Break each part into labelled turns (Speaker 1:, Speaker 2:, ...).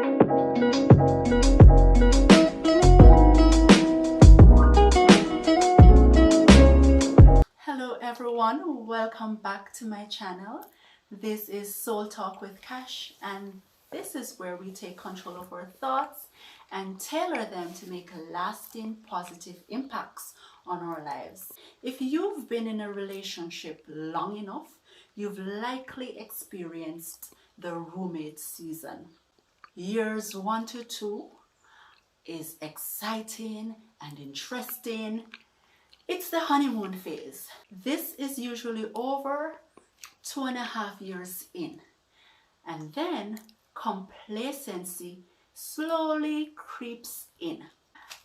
Speaker 1: Hello everyone, welcome back to my channel. This is Soul Talk with Cash, and this is where we take control of our thoughts and tailor them to make lasting positive impacts on our lives. If you've been in a relationship long enough, you've likely experienced the roommate season. Years 1 to 2 is exciting and interesting. It's the honeymoon phase. This is usually over 2.5 years in, and then complacency slowly creeps in.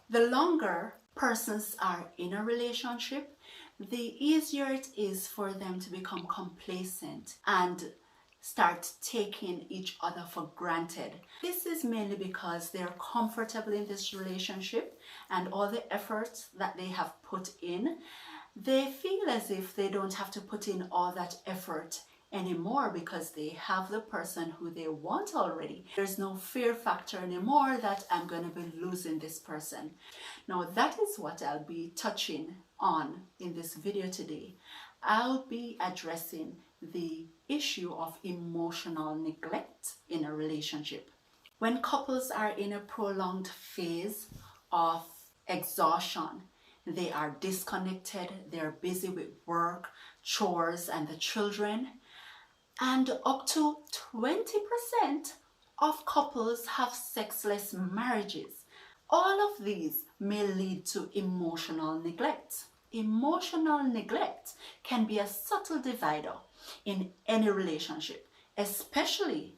Speaker 1: The longer persons are in a relationship, the easier it is for them to become complacent and start taking each other for granted. This is mainly because they're comfortable in this relationship, and all the effort that they have put in, they feel as if they don't have to put in all that effort anymore because they have the person who they want already. There's no fear factor anymore that I'm going to be losing this person. Now that is what I'll be touching on in this video today. I'll be addressing the issue of emotional neglect in a relationship. When couples are in a prolonged phase of exhaustion, they are disconnected, they're busy with work, chores, and the children, and up to 20% of couples have sexless marriages. All of these may lead to emotional neglect. Emotional neglect can be a subtle divider in any relationship, especially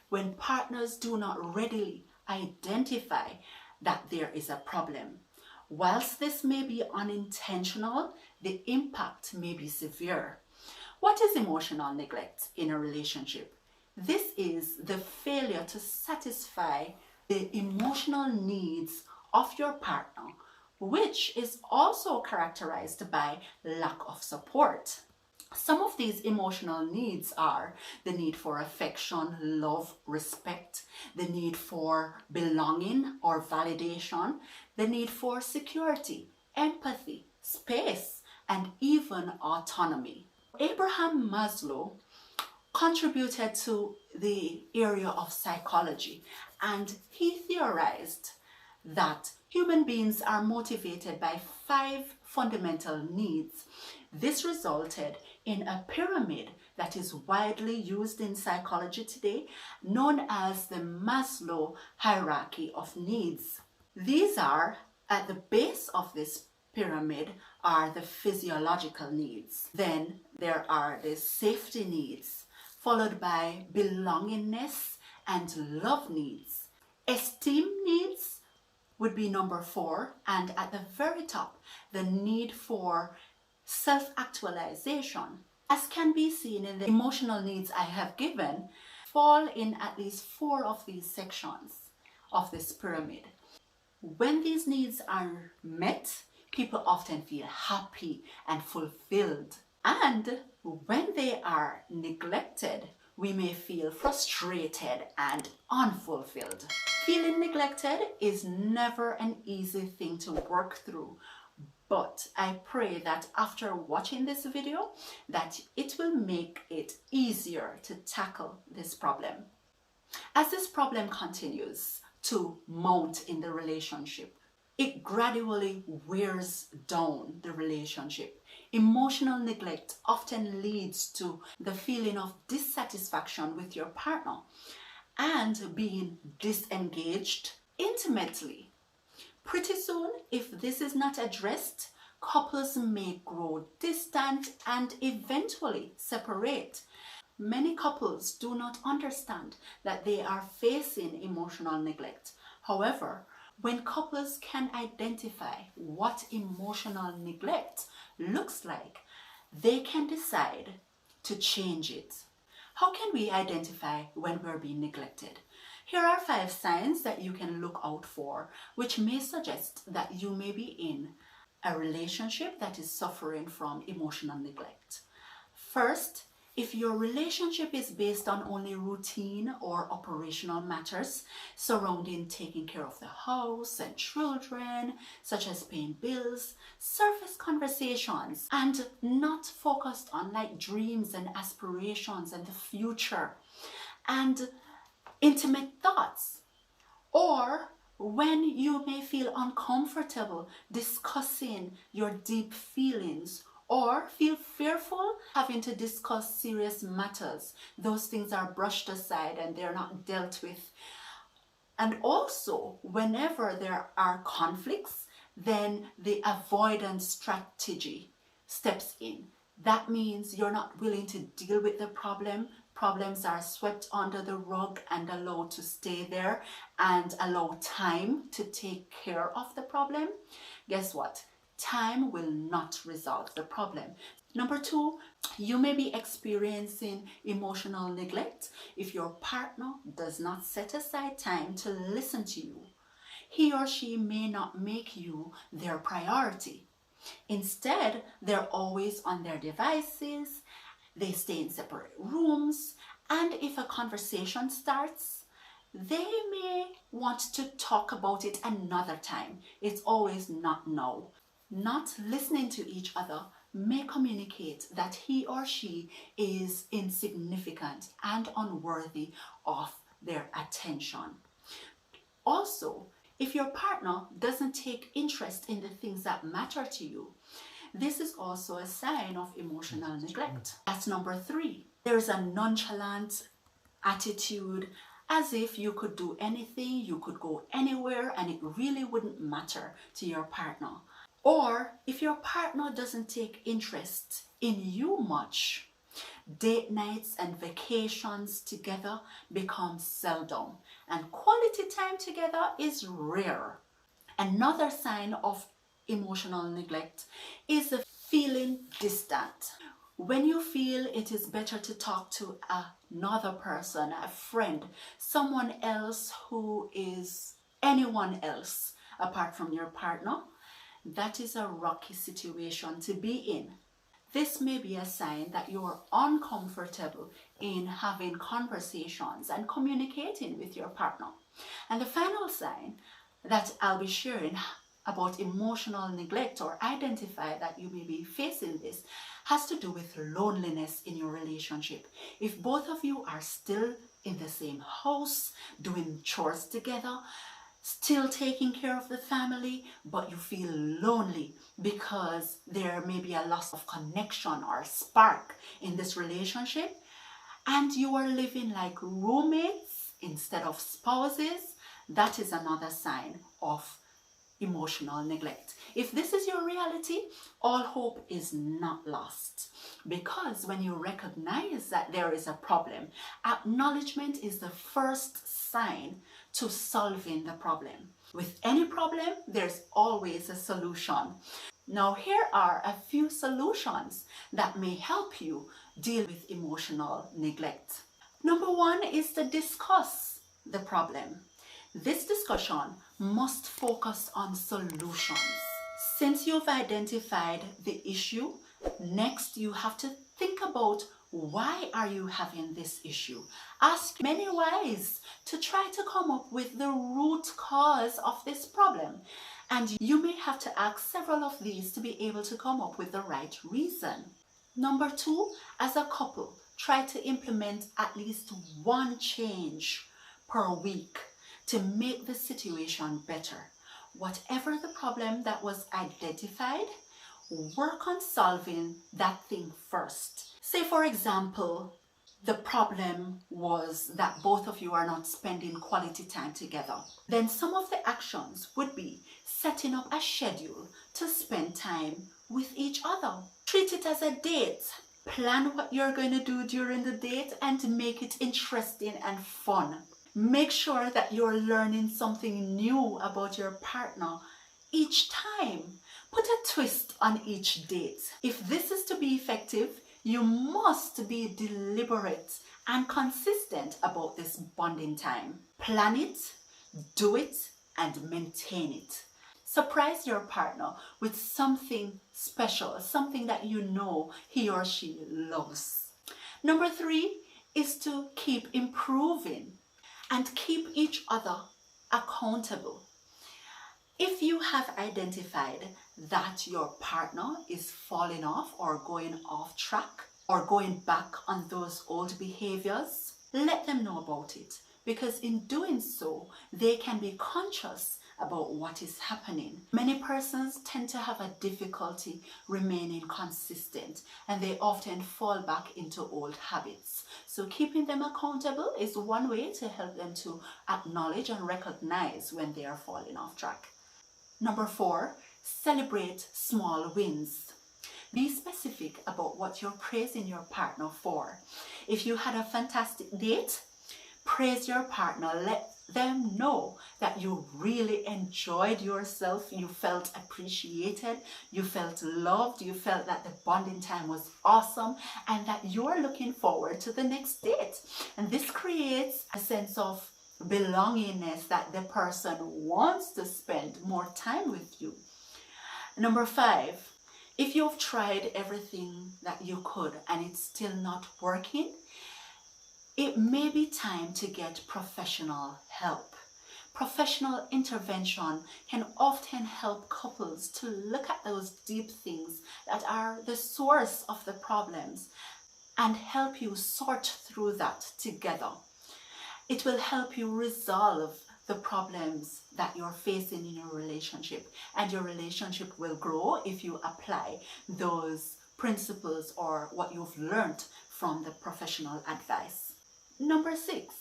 Speaker 1: when partners do not readily identify that there is a problem. Whilst this may be unintentional, the impact may be severe. What is emotional neglect in a relationship? This is the failure to satisfy the emotional needs of your partner, which is also characterized by lack of support. Some of these emotional needs are the need for affection, love, respect, the need for belonging or validation, the need for security, empathy, space, and even autonomy. Abraham Maslow contributed to the area of psychology, and he theorized that human beings are motivated by 5 fundamental needs. This resulted in a pyramid that is widely used in psychology today, known as the Maslow hierarchy of needs. These are, at the base of this pyramid, are the physiological needs. Then there are the safety needs, followed by belongingness and love needs. Esteem needs would be number 4, and at the very top, the need for self-actualization. As can be seen in the emotional needs I have given, fall in at least 4 of these sections of this pyramid. When these needs are met, people often feel happy and fulfilled. And when they are neglected, we may feel frustrated and unfulfilled. Feeling neglected is never an easy thing to work through, but I pray that after watching this video, that it will make it easier to tackle this problem. As this problem continues to mount in the relationship, it gradually wears down the relationship. Emotional neglect often leads to the feeling of dissatisfaction with your partner and being disengaged intimately. Pretty soon, if this is not addressed, couples may grow distant and eventually separate. Many couples do not understand that they are facing emotional neglect. However, when couples can identify what emotional neglect looks like, they can decide to change it. How can we identify when we're being neglected? Here are 5 signs that you can look out for, which may suggest that you may be in a relationship that is suffering from emotional neglect. First If your relationship is based on only routine or operational matters surrounding taking care of the house and children, such as paying bills, surface conversations, and not focused on like dreams and aspirations and the future and intimate thoughts, or when you may feel uncomfortable discussing your deep feelings or feel fearful having to discuss serious matters, those things are brushed aside and they're not dealt with. And also, whenever there are conflicts, then the avoidance strategy steps in. That means you're not willing to deal with the problem. Problems are swept under the rug and allowed to stay there and allow time to take care of the problem. Guess what? Time will not resolve the problem. Number two, you may be experiencing emotional neglect if your partner does not set aside time to listen to you. He or she may not make you their priority. Instead, they're always on their devices, they stay in separate rooms, and if a conversation starts, they may want to talk about it another time. It's always not now. Not listening to each other may communicate that he or she is insignificant and unworthy of their attention. Also, if your partner doesn't take interest in the things that matter to you, this is also a sign of emotional neglect. That's number three. There is a nonchalant attitude, as if you could do anything, you could go anywhere, and it really wouldn't matter to your partner. Or if your partner doesn't take interest in you much, date nights and vacations together become seldom, and quality time together is rare. Another sign of emotional neglect is the feeling distant. When you feel it is better to talk to another person, a friend, someone else who is anyone else apart from your partner, that is a rocky situation to be in. This may be a sign that you are uncomfortable in having conversations and communicating with your partner. And the final sign that I'll be sharing about emotional neglect, or identify that you may be facing this, has to do with loneliness in your relationship. If both of you are still in the same house, doing chores together, still taking care of the family, but you feel lonely because there may be a loss of connection or spark in this relationship, and you are living like roommates instead of spouses, that is another sign of emotional neglect. If this is your reality, all hope is not lost, because when you recognize that there is a problem, acknowledgement is the first sign to solving the problem. With any problem, there's always a solution. Now, here are a few solutions that may help you deal with emotional neglect. Number one is to discuss the problem. This discussion must focus on solutions. Since you've identified the issue, next you have to think about, why are you having this issue? Ask many whys to try to come up with the root cause of this problem. And you may have to ask several of these to be able to come up with the right reason. Number two, as a couple, try to implement at least one change per week to make the situation better. Whatever the problem that was identified, work on solving that thing first. Say, for example, the problem was that both of you are not spending quality time together. Then some of the actions would be setting up a schedule to spend time with each other. Treat it as a date. Plan what you're going to do during the date and make it interesting and fun. Make sure that you're learning something new about your partner each time. Put a twist on each date. If this is to be effective, you must be deliberate and consistent about this bonding time. Plan it, do it, and maintain it. Surprise your partner with something special, something that you know he or she loves. Number 3 is to keep improving and keep each other accountable. If you have identified that your partner is falling off or going off track or going back on those old behaviors, let them know about it, because in doing so, they can be conscious about what is happening. Many persons tend to have a difficulty remaining consistent, and they often fall back into old habits. So keeping them accountable is one way to help them to acknowledge and recognize when they are falling off track. Number 4, celebrate small wins. Be specific about what you're praising your partner for. If you had a fantastic date, praise your partner. Let them know that you really enjoyed yourself, you felt appreciated, you felt loved, you felt that the bonding time was awesome, and that you're looking forward to the next date. And this creates a sense of belongingness, that the person wants to spend more time with you. Number 5, if you've tried everything that you could and it's still not working, it may be time to get professional help. Professional intervention can often help couples to look at those deep things that are the source of the problems and help you sort through that together. It will help you resolve the problems that you're facing in your relationship, and your relationship will grow if you apply those principles or what you've learned from the professional advice. Number 6,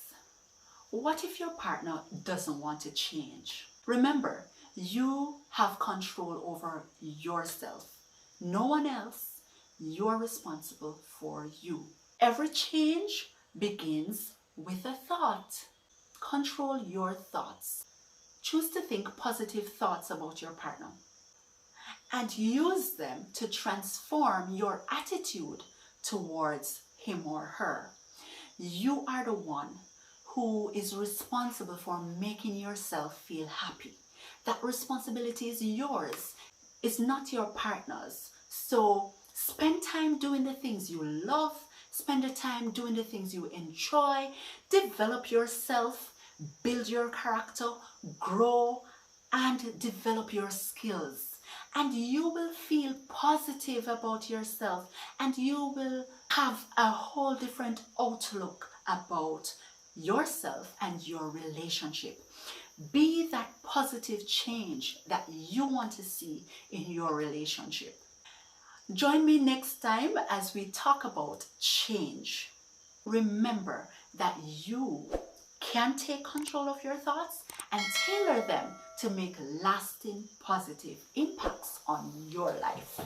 Speaker 1: what if your partner doesn't want to change? Remember, you have control over yourself. No one else. You're responsible for you. Every change begins with a thought. Control your thoughts. Choose to think positive thoughts about your partner and use them to transform your attitude towards him or her. You are the one who is responsible for making yourself feel happy. That responsibility is yours. It's not your partner's. So spend time doing the things you love. Spend the time doing the things you enjoy. Develop yourself, build your character, grow, and develop your skills. And you will feel positive about yourself, and you will have a whole different outlook about yourself and your relationship. Be that positive change that you want to see in your relationship. Join me next time as we talk about change. Remember that you can take control of your thoughts and tailor them to make lasting positive impacts on your life.